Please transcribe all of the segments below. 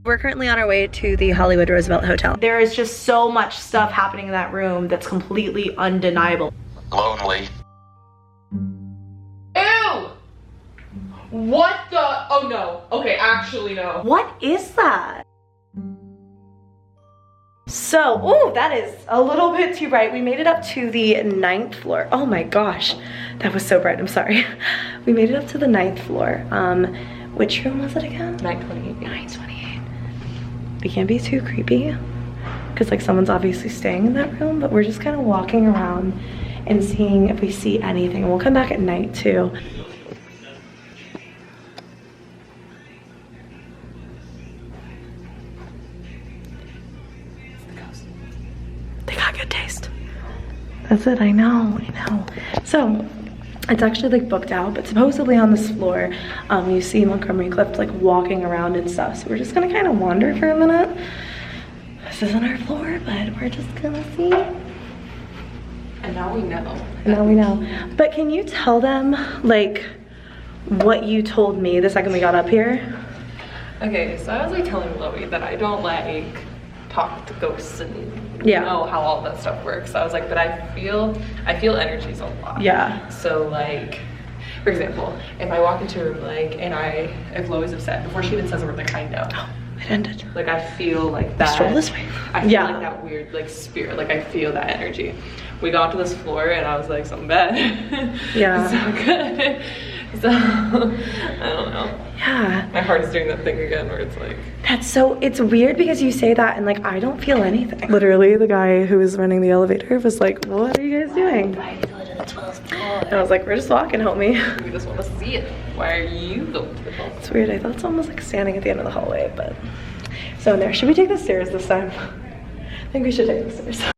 We're currently on our way to the Hollywood Roosevelt Hotel. There is just so much stuff happening in that room that's completely undeniable. Lonely. Ew! What the? Oh no. Okay, actually no. What is that? So, oh, that is a little bit too bright. We made it up to the 9th floor. Oh my gosh, that was so bright, I'm sorry. We made it up to the 9th floor. Which room was it again? 928. 928. We can't be too creepy because like someone's obviously staying in that room, but we're just kind of walking around and seeing if we see anything. We'll come back at night too. They got good taste. That's it, I know. So, it's actually like booked out, but supposedly on this floor, you see Montgomery Clift like walking around and stuff. So we're just gonna kind of wander for a minute. This isn't our floor, but we're just gonna see. And now we know. And now we know. But can you tell them like what you told me the second we got up here? Okay, so I was like telling Loey that I don't like talk to ghosts and know how all that stuff works. So I was like, but I feel energies a lot. Yeah. So like, for example, if I walk into a room like, if Loey's upset, before she even says a word, like I know. Oh, it ended. Like I feel like that. Stroll this way. I feel like that weird like spirit, like I feel that energy. We got to this floor and I was like, something bad. Yeah. So good. So, I don't know. Yeah. My heart is doing that thing again where it's like. It's weird because you say that and like, I don't feel anything. Literally the guy who was running the elevator was like, what are you guys doing? Why are you going to the 12th floor? And I was like, we're just walking, homie. We just want to see it. Why are you going to the 12th? It's weird, I thought someone was like standing at the end of the hallway, but. So in there, should we take the stairs this time? I think we should take the stairs.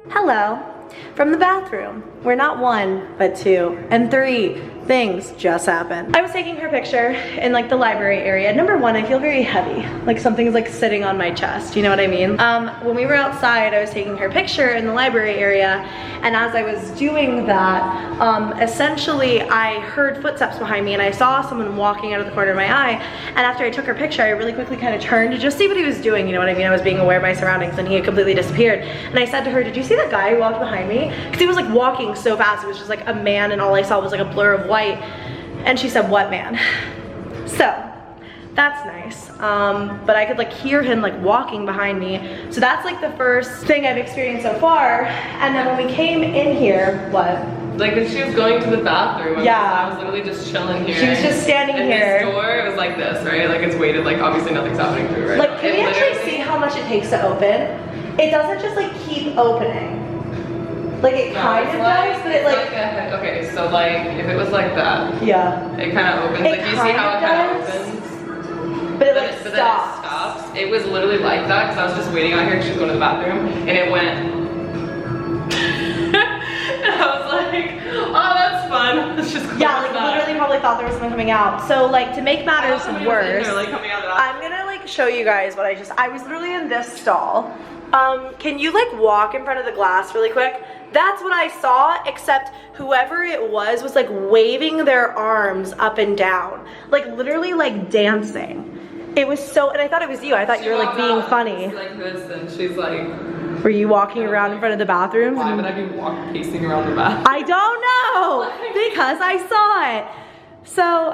Hello, from the bathroom, where not one, but two, and three things just happened. I was taking her picture in like the library area. Number one, I feel very heavy, like something's like sitting on my chest, you know what I mean? When we were outside, I was taking her picture in the library area, and as I was doing that, essentially I heard footsteps behind me and I saw someone walking out of the corner of my eye, and after I took her picture, I really quickly kind of turned to just see what he was doing, you know what I mean? I was being aware of my surroundings and he had completely disappeared. And I said to her, did you see that guy who walked behind me? Because he was like walking so fast, it was just like a man and all I saw was like a blur of white. And she said, what man? So that's nice. But I could like hear him like walking behind me. So that's like the first thing I've experienced so far. And then when we came in here, what? Like when she was going to the bathroom, I was literally just chilling here. She was just standing here. And his door, it was like this, right? Like it's weighted, like obviously nothing's happening to it right now. now. Can we actually see how much it takes to open? It doesn't just like keep opening. Like it kind of does, but it like okay, so like if it was like that, it kind of opens. Like you see how it kind of opens, but it like but stops. Then it stops. It was literally like that because I was just waiting out here. She was going to the bathroom, and it went. And I was like, oh, that's fun. Let's just like literally probably thought there was something coming out. So like to make matters worse, like, coming out of that. I'm gonna like show you guys what I was literally in this stall. Can you like walk in front of the glass really quick? That's what I saw, except whoever it was like waving their arms up and down. Like literally like dancing. It was so, and I thought it was you. I thought you were like being funny. Like this, and she's like, were you walking around in front of the bathrooms? Why would I be pacing around the bathroom? I don't know, because I saw it. So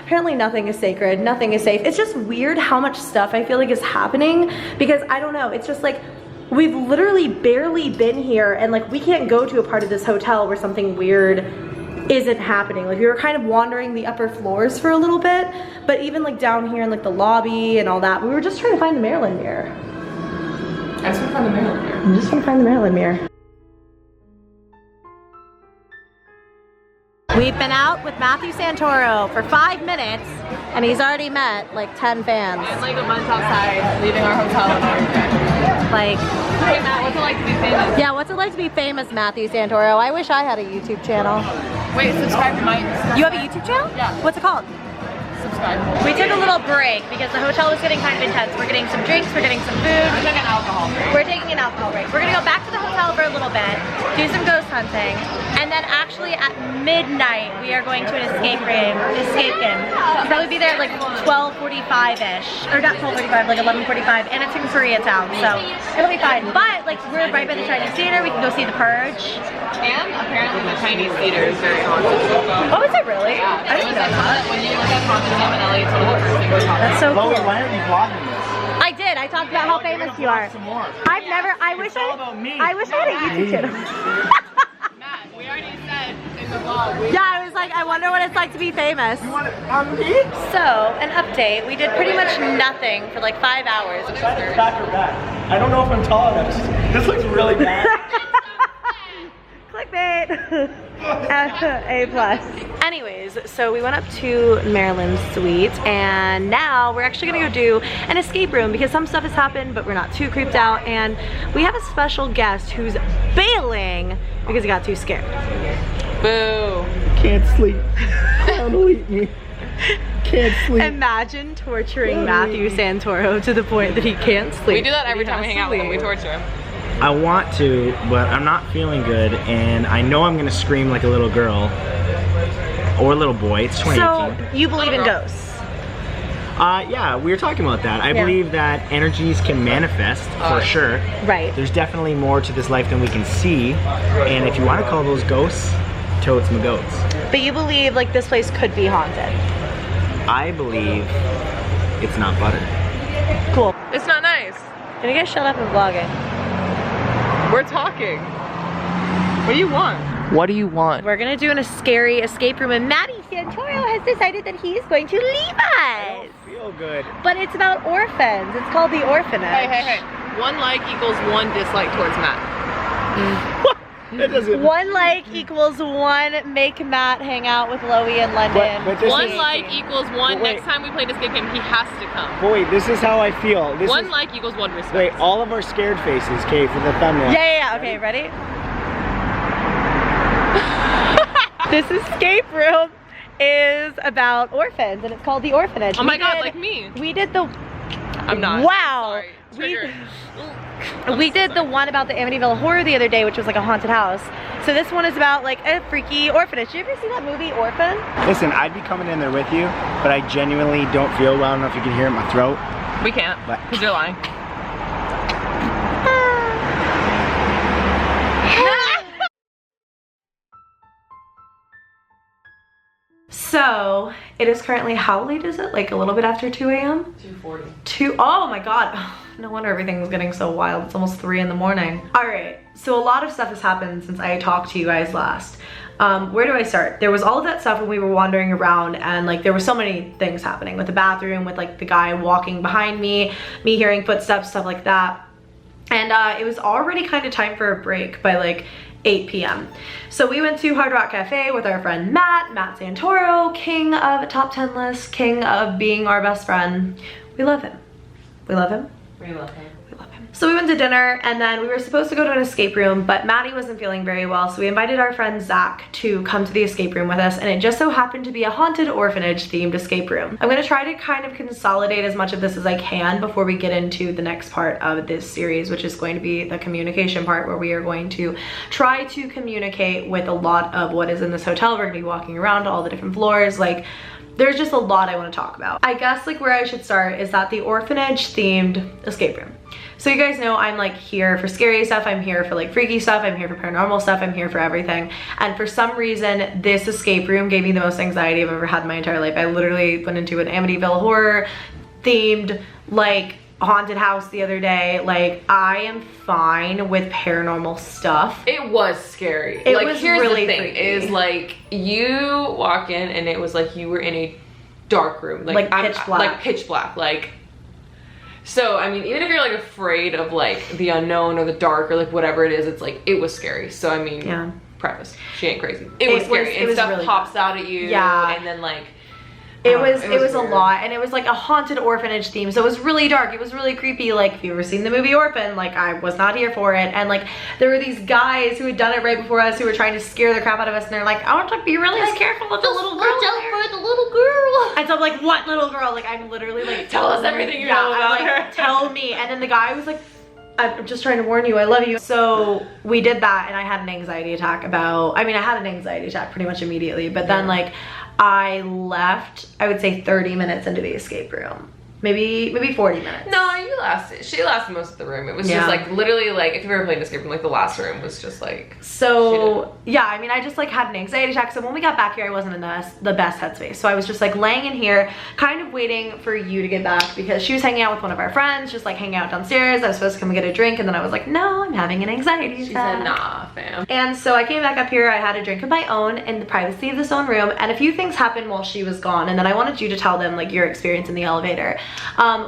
apparently nothing is sacred, nothing is safe. It's just weird how much stuff I feel like is happening because I don't know, it's just like we've literally barely been here and like we can't go to a part of this hotel where something weird isn't happening. Like we were kind of wandering the upper floors for a little bit, but even like down here in like the lobby and all that, we were just trying to find the Maryland mirror. I just want to find the Maryland mirror. I'm just gonna find the Marilyn mirror. We've been out with Matthew Santoro for 5 minutes, and he's already met like 10 fans. And like a month outside, leaving our hotel in Oregon. Like, hey Matt, what's it like to be famous? yeah, what's it like to be famous, Matthew Santoro? I wish I had a YouTube channel. Wait, subscribe to mine. You have a YouTube channel? Yeah. What's it called? Subscribe. We took a little break because the hotel was getting kind of intense. We're getting some drinks, we're getting some food. We're taking an alcohol break. We're taking an alcohol break. We're gonna go back to the hotel for a little bit, do some ghost hunting, and then actually at midnight we are going to an escape game. We'll probably be there at like 12:45-ish, or not 12:45, like 11:45, and it's in Koreatown, so it'll be fine. But like we're right by the Chinese theater, we can go see The Purge. And apparently the Chinese theater is very haunted. Oh, is it really? Yeah, I didn't know that. when you look at haunted game in LA, it's one of the first things we talk That's so cool. Chloe, why aren't you vlogging this? I did. I talked about how famous you are. Some more. I've never. I wish all about me. I wish I had a YouTube channel. Matt, we already said in the vlog. Yeah, I was like, I wonder what it's like to be famous. You want it on me? So, an update. We did pretty much nothing for like 5 hours. Decided to back her back. I don't know if I'm tall enough. This looks really bad. Clickbait. A+. Anyways, so we went up to Marilyn's suite, and now we're actually gonna go do an escape room because some stuff has happened, but we're not too creeped out, and we have a special guest who's bailing because he got too scared. Boo. Can't sleep. Don't eat me. Can't sleep. Imagine torturing Matthew Santoro to the point that he can't sleep. We do that every time we hang out with him. We torture him. I want to, but I'm not feeling good, and I know I'm gonna scream like a little girl or a little boy. It's 2018. So, you believe in ghosts? Yeah, we were talking about that. I believe that energies can manifest for sure. Right. There's definitely more to this life than we can see, and if you want to call those ghosts, totes my goats. But you believe like this place could be haunted? I believe it's not butter. Cool. It's not nice. Can you guys shut up and vlogging? We're talking. What do you want? What do you want? We're gonna do a scary escape room, and Matty Santoro has decided that he's going to leave us. I don't feel good. But it's about orphans. It's called The Orphanage. Hey. 1 like equals 1 dislike towards Matt. That doesn't. 1 like equals 1 make Matt hang out with Loey in London. But this 1 is, like equals 1 wait. next time we play an escape game, he has to come. But wait, this is how I feel. This 1 is, like equals 1 respect. wait, all of our scared faces, okay, for the thumbnail. Yeah. Okay, ready? This escape room is about orphans, and it's called The Orphanage. Oh my god, like me. We did the... I'm not. Wow. Sorry. Trigger. We did the one about the Amityville Horror the other day, which was like a haunted house. So this one is about like a freaky orphanage. Did you ever see that movie, Orphan? Listen, I'd be coming in there with you, but I genuinely don't feel well enough. You can hear it in my throat. We can't, But- because you're lying. So it is currently, how late is it? Like a little bit after 2 a.m.? 2:40. Oh my god. No wonder everything's getting so wild. It's almost 3 in the morning. All right, so a lot of stuff has happened since I talked to you guys last. Where do I start? There was all of that stuff when we were wandering around, and like there were so many things happening with the bathroom, with like the guy walking behind me hearing footsteps, stuff like that. And it was already kind of time for a break by like 8 p.m. So we went to Hard Rock Cafe with our friend Matt Santoro, king of top 10 list, king of being our best friend. We love him. We love him. We love him. We love him. So we went to dinner, and then we were supposed to go to an escape room, but Maddie wasn't feeling very well, so we invited our friend Zach to come to the escape room with us, and it just so happened to be a haunted orphanage themed escape room. I'm gonna try to kind of consolidate as much of this as I can before we get into the next part of this series, which is going to be the communication part, where we are going to try to communicate with a lot of what is in this hotel. We're gonna be walking around to all the different floors, like there's just a lot I want to talk about. I guess like where I should start is that the orphanage themed escape room. So you guys know I'm like here for scary stuff, I'm here for like freaky stuff, I'm here for paranormal stuff, I'm here for everything. And for some reason, this escape room gave me the most anxiety I've ever had in my entire life. I literally went into an Amityville Horror themed like haunted house the other day. Like I am fine with paranormal stuff. It was scary. It like, was here's really the thing, freaky. is like you walk in and it was like you were in a dark room. Like pitch black. Like pitch black. Like So, I mean, even if you're like afraid of like the unknown or the dark or like whatever it is, it's like, it was scary. So, I mean, preface, she ain't crazy. It was scary. And stuff really pops out at you. Yeah. And then like, it was a lot, and it was like a haunted orphanage theme, so it was really dark, it was really creepy. Like, if you've ever seen the movie Orphan, like, I was not here for it. And like, there were these guys who had done it right before us who were trying to scare the crap out of us, and they're like, I want to be really careful with the little girl. Watch out for the little girl. And so I'm like, what little girl? Like, I'm literally like, tell us everything you know about her. Tell me. And then the guy was like, I'm just trying to warn you, I love you. So we did that, and I had an anxiety attack I had an anxiety attack pretty much immediately, but then like, I left, I would say 30 minutes into the escape room. Maybe 40 minutes. No, she lasted most of the room. It was just like, literally like, if you've ever played an escape room, like the last room was just like. So yeah, I mean, I just like had an anxiety attack. So when we got back here, I wasn't in the best headspace. So I was just like laying in here, kind of waiting for you to get back, because she was hanging out with one of our friends, just like hanging out downstairs. I was supposed to come and get a drink, and then I was like, no, I'm having an anxiety attack. She said, nah, fam. And so I came back up here, I had a drink of my own in the privacy of this own room, and a few things happened while she was gone, and then I wanted you to tell them like your experience in the elevator.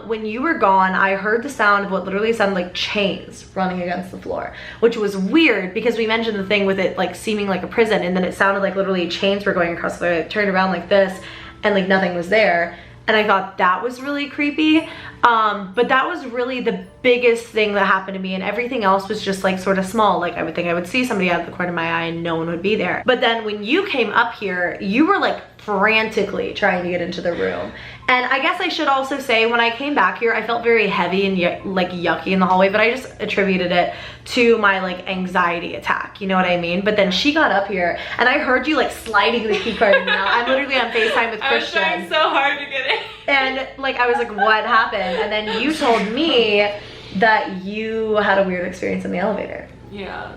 When you were gone, I heard the sound of what literally sounded like chains running against the floor, which was weird because we mentioned the thing with it like seeming like a prison, and then it sounded like literally chains were going across the floor. I turned around like this, and like nothing was there. And I thought that was really creepy. But that was really the biggest thing that happened to me, and everything else was just like sort of small. Like, I would think I would see somebody out of the corner of my eye and no one would be there. But then when you came up here, you were like frantically trying to get into the room. And I guess I should also say, when I came back here, I felt very heavy and like yucky in the hallway, but I just attributed it to my like anxiety attack, you know what I mean? But then she got up here and I heard you like sliding the key card in and out. I'm literally on FaceTime with Christian. I was trying so hard to get in. And like, I was like, what happened? And then you told me that you had a weird experience in the elevator. Yeah.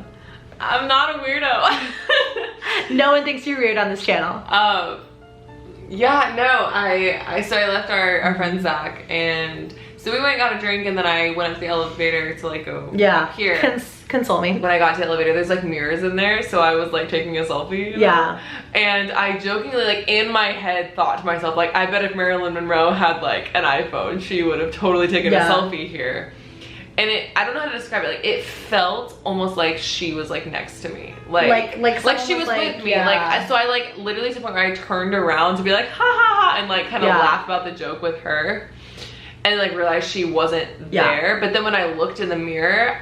I'm not a weirdo. No one thinks you're weird on this channel. Yeah, no, so I left our friend Zach, and so we went and got a drink, and then I went up to the elevator to like go up here. Console me. When I got to the elevator, there's like mirrors in there, so I was like taking a selfie. You know? And I jokingly like in my head thought to myself, like, I bet if Marilyn Monroe had like an iPhone, she would have totally taken a selfie here. And I don't know how to describe it. Like, it felt almost like she was like next to me, like she was with me. Like, so I like literally to the point where I turned around to be like, ha ha ha, and like kind of laugh about the joke with her, and like realized she wasn't there. But then when I looked in the mirror,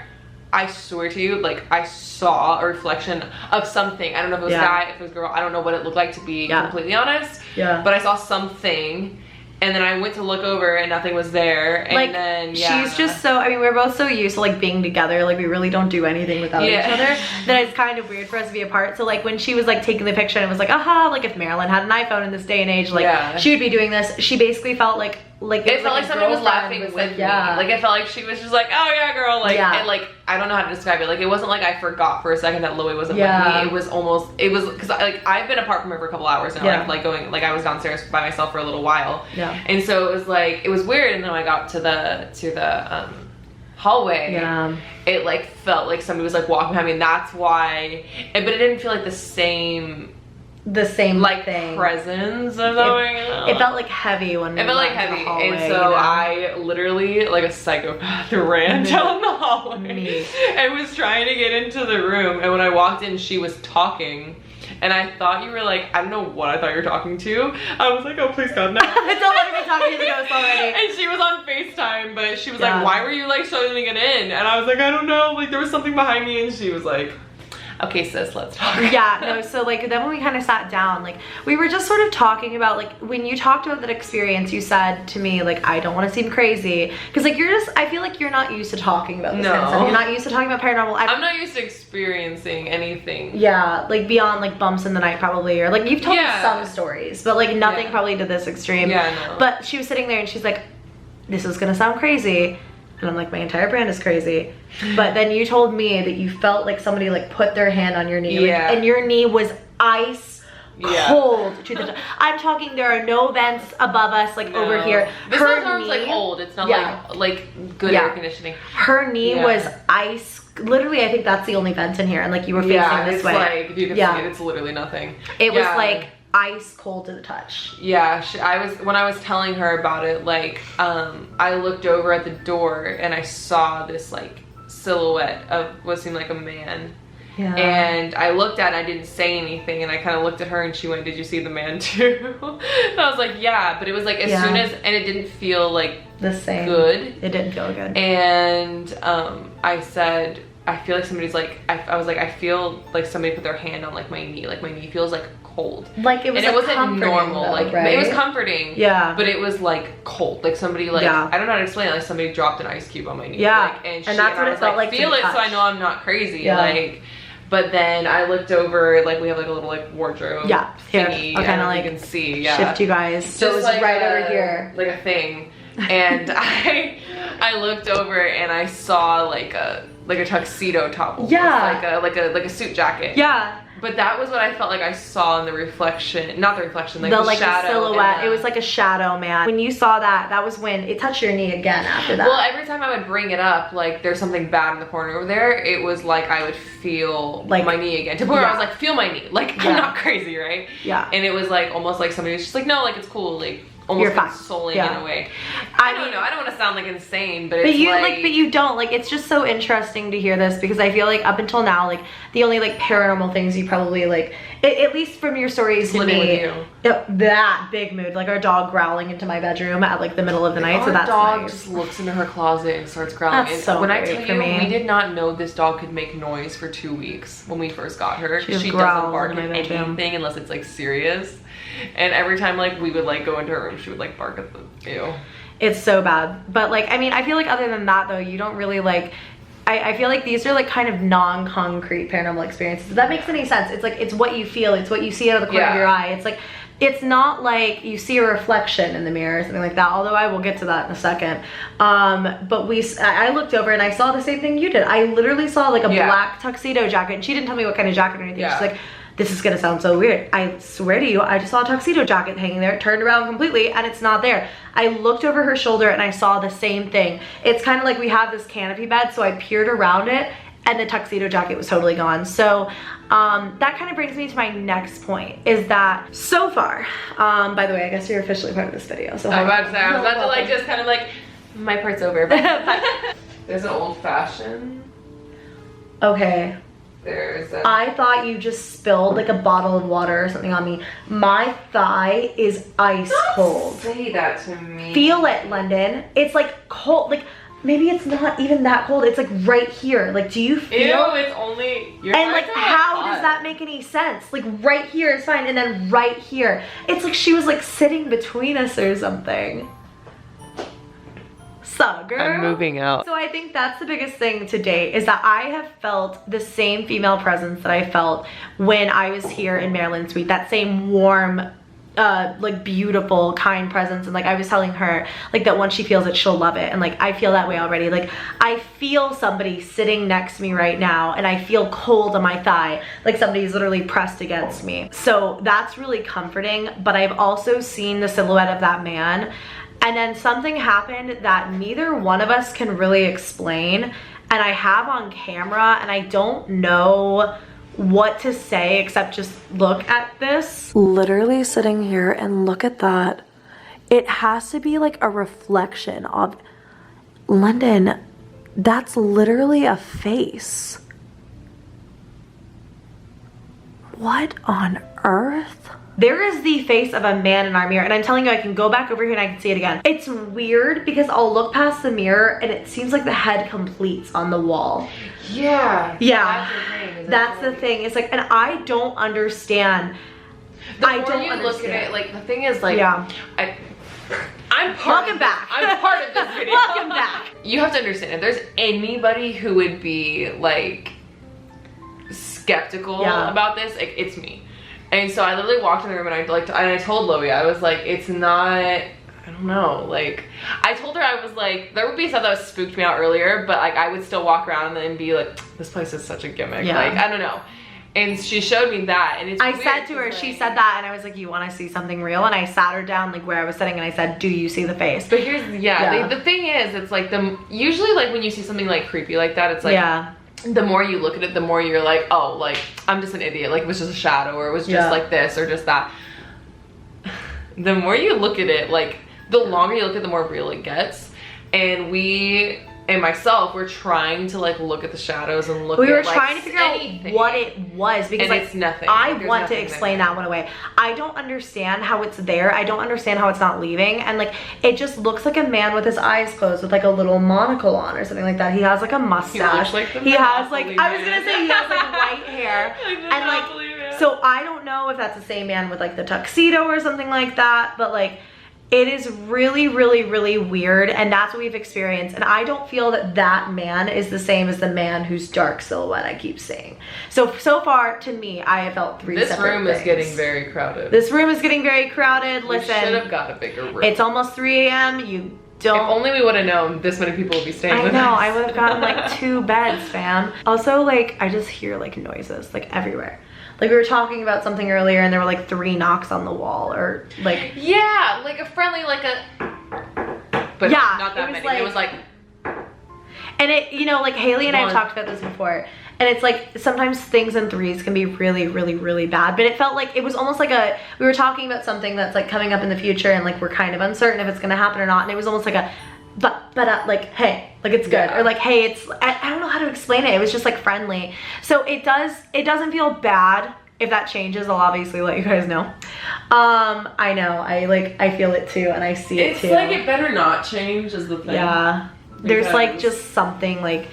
I swear to you, like I saw a reflection of something. I don't know if it was a guy, if it was a girl. I don't know what it looked like, to be completely honest. But I saw something. And then I went to look over and nothing was there. And like, then, she's just so, I mean, we're both so used to like being together. Like, we really don't do anything without each other. That it's kind of weird for us to be apart. So like, when she was like taking the picture and it was like, aha, like if Marilyn had an iPhone in this day and age, like she would be doing this. She basically felt like it felt like somebody was laughing with me. Like, it felt like she was just like, oh yeah, girl. Like, and like, I don't know how to describe it. Like, it wasn't like I forgot for a second that Loey wasn't with me. It was almost, because like I've been apart from her for a couple hours now. Like going, like I was downstairs by myself for a little while. And so it was like, it was weird. And then when I got to the hallway, it like felt like somebody was like walking behind me, and that's why. But it didn't feel like the same like thing. Presence or something. It felt like heavy when it felt like heavy, hallway, and so I literally, like a psychopath, ran down the hallway and was trying to get into the room. And when I walked in, she was talking. And I thought you were like, I don't know what I thought you were talking to. I was like, oh, please God, no. Don't let me talk to the ghost already. And she was on FaceTime, but she was like, why were you like showing me get in? And I was like, I don't know. Like, there was something behind me, and she was like, okay, sis, let's talk. So like, then when we kind of sat down, like we were just sort of talking about, like, when you talked about that experience, you said to me, like, I don't want to seem crazy, because like I feel like you're not used to talking about this kind of stuff. You're not used to talking about paranormal. I'm not used to experiencing anything. Like beyond like bumps in the night probably, or like you've told me some stories, but like nothing probably to this extreme. But she was sitting there and she's like, this is gonna sound crazy. And I'm like, my entire brand is crazy. But then you told me that you felt like somebody like put their hand on your knee. Like, and your knee was ice cold to the touch. I'm talking, there are no vents above us, like over here. This snowstorm's like old. It's not like good air conditioning. Her knee was ice. Literally, I think that's the only vent in here. And like, you were facing this way. Like, if you can see it, it's literally nothing. It was like ice cold to the touch. Yeah, when I was telling her about it, like, I looked over at the door and I saw this like silhouette of what seemed like a man. Yeah. And I looked at it and I didn't say anything, and I kind of looked at her and she went, "Did you see the man too?" And I was like, "Yeah," but it was like as soon as, and it didn't feel like the same. Good. It didn't feel good. And I said, I feel like somebody's like, I was like, I feel like somebody put their hand on like my knee. Like my knee feels like cold. Like it was, and like, it wasn't normal. Though, like right? it was comforting. Yeah. But it was like cold. Like somebody like, I don't know how to explain it. Like somebody dropped an ice cube on my knee. Yeah. Like, and that's what I it felt like. Feel it, so I know I'm not crazy. Yeah. Like. But then I looked over, like we have like a little like wardrobe thingy. I'll kind of like you can see, shift you guys. So it was like right over here, like a thing. And I looked over and I saw like a tuxedo top. Yeah. Like a suit jacket. Yeah. But that was what I felt like I saw in the reflection, not the reflection, like the shadow. The silhouette. It was like a shadow, man. When you saw that, that was when it touched your knee again after that. Well, every time I would bring it up, like there's something bad in the corner over there, it was like I would feel like my knee again. To the point where I was like, feel my knee. Like I'm not crazy, right? Yeah. And it was like almost like somebody was just like, no, like it's cool. Like almost consoling in a way. I don't know. I don't want to sound like insane, but it's but you don't. Like it's just so interesting to hear this, because I feel like up until now, like the only like paranormal things you probably like, at least from your stories to me, that big mood, like our dog growling into my bedroom at like the middle of the night. So that's dog just looks into her closet and starts growling. That's so when I tell you, we did not know this dog could make noise for 2 weeks when we first got her. She doesn't bark at anything unless it's like serious. And every time like we would like go into her room, she would like bark at the ew. It's so bad. But like, I mean, I feel like other than that though, you don't really like, I feel like these are like kind of non-concrete paranormal experiences. If that makes any sense. It's like, it's what you feel, it's what you see out of the corner of your eye. It's like, it's not like you see a reflection in the mirror or something like that, although I will get to that in a second. But I looked over and I saw the same thing you did. I literally saw like a black tuxedo jacket, and she didn't tell me what kind of jacket or anything. She's like, this is gonna sound so weird. I swear to you, I just saw a tuxedo jacket hanging there, turned around completely, and it's not there. I looked over her shoulder and I saw the same thing. It's kind of like we have this canopy bed, so I peered around it and the tuxedo jacket was totally gone. So that kind of brings me to my next point, is that so far, by the way, I guess you're officially part of this video. So I was about to like just kind of like, my part's over. But there's an old fashioned. Okay. I thought you just spilled like a bottle of water or something on me. My thigh is ice cold. Say that to me. Feel it, London. It's like cold. Like maybe it's not even that cold. It's like right here. Like, do you feel? Ew, it's only. And like, how does that make any sense? Like right here is fine, and then right here, it's like she was like sitting between us or something. So, girl. I'm moving out. So I think that's the biggest thing to date, is that I have felt the same female presence that I felt when I was here in Maryland Suite. That same warm, like beautiful, kind presence. And like I was telling her, like that once she feels it, she'll love it. And like I feel that way already. Like I feel somebody sitting next to me right now, and I feel cold on my thigh, like somebody's literally pressed against me. So that's really comforting. But I've also seen the silhouette of that man. And then something happened that neither one of us can really explain, and I have on camera, and I don't know what to say except just look at this. Literally sitting here and look at that. It has to be like a reflection of London. That's literally a face. What on earth? There is the face of a man in our mirror, and I'm telling you, I can go back over here and I can see it again. It's weird because I'll look past the mirror and it seems like the head completes on the wall. Yeah. Yeah. That's the thing. It's like, and I don't understand. I don't understand. Look at it, like the thing is like, I'm part Welcome back. I'm part of this video. Welcome back. You have to understand, if there's anybody who would be like skeptical about this, like, it's me. And so I literally walked in the room and I told Loey, I was like, it's not, I don't know, like, I told her, I was like, there would be stuff that spooked me out earlier, but like I would still walk around and be like, this place is such a gimmick, like, I don't know. And she showed me that, and it's I said to her, like, she said that, and I was like, you want to see something real? And I sat her down like where I was sitting, and I said, do you see the face? But here's, the thing is, it's like, usually like when you see something like creepy like that, it's like, the more you look at it, the more you're like, oh, like, I'm just an idiot. Like, it was just a shadow, or it was just like this, or just that. the more you look at it, like the longer you look at it, the more real it gets. And we and myself were trying to like look at the shadows and look. We were at, like, trying to figure out what it was because and like it's nothing. I There's want to nothing explain there. that one away. I don't understand how it's there. I don't understand how it's not leaving. And like it just looks like a man with his eyes closed with like a little monocle on or something like that. He has like a mustache. Like he has like Monopoly I was gonna say he has like white hair. And like so I don't know if that's the same man with like the tuxedo or something like that, but like it is really, really, really weird, and that's what we've experienced. And I don't feel that that man is the same as the man whose dark silhouette I keep seeing. So far, to me, I have felt three separate This room is things. getting very crowded. This room is getting very crowded. We Listen, should have got a bigger room. it's almost 3 a.m. You don't. If only we would have known this many people would be staying I with know, us. I would have gotten like 2 beds, fam. Also, like, I just hear like noises, like everywhere. Like we were talking about something earlier and there were like 3 knocks on the wall or like. Yeah, like a friendly, like a. But Yeah, not that it was many. like- It was like. And it, you know, like Haley and I have One. talked about this before. And it's like sometimes things in threes can be really, really, really bad. But it felt like it was almost like we were talking about something that's like coming up in the future and like we're kind of uncertain if it's gonna happen or not. And it was almost like a, but like, hey, like it's good. Yeah. Or like, hey, it's, I don't know how to explain it. It was just like friendly. So it doesn't feel bad. If that changes, I'll obviously let you guys know. I know, I feel it too and I see it too. It's like it better not change is the thing. Yeah. There's like Because- just something like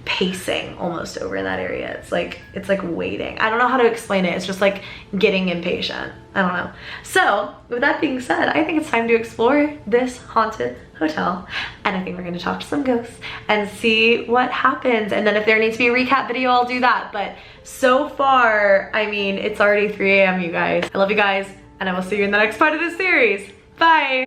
pacing almost over in that area. It's like waiting. I don't know how to explain it. It's just like getting impatient. I don't know. So with that being said, I think it's time to explore this haunted hotel. And I think we're gonna talk to some ghosts and see what happens. And then if there needs to be a recap video, I'll do that. But so far, I mean, it's already 3 a.m. you guys. I love you guys and I will see you in the next part of this series. Bye.